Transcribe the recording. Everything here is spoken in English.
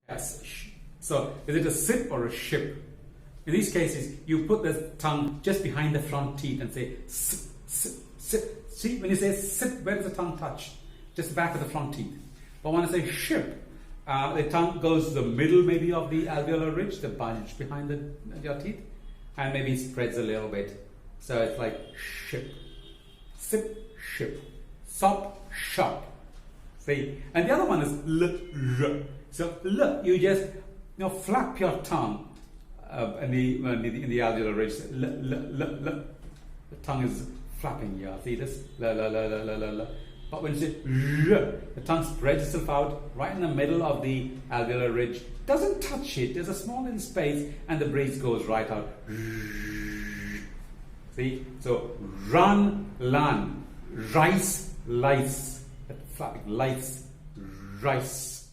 Yes. So is it a sip or a ship? In these cases, you put the tongue just behind the front teeth and say sip, sip, sip. See, when you say sip, where does the tongue touch? Just the back of the front teeth. But when I say ship, the tongue goes to the middle maybe of the alveolar ridge, the bulge behind your teeth, and maybe spreads a little bit. So it's like ship, sip, ship, sop, shop. See? And the other one is l. So l, you just flap your tongue in the alveolar ridge. L. The tongue is flapping here. See this? L. But when you say r, the tongue spreads itself out right in the middle of the alveolar ridge. Doesn't touch it. There's a small little space, and the breeze goes right out. See? So run, lan, rice, lice. Flapping lice, rice.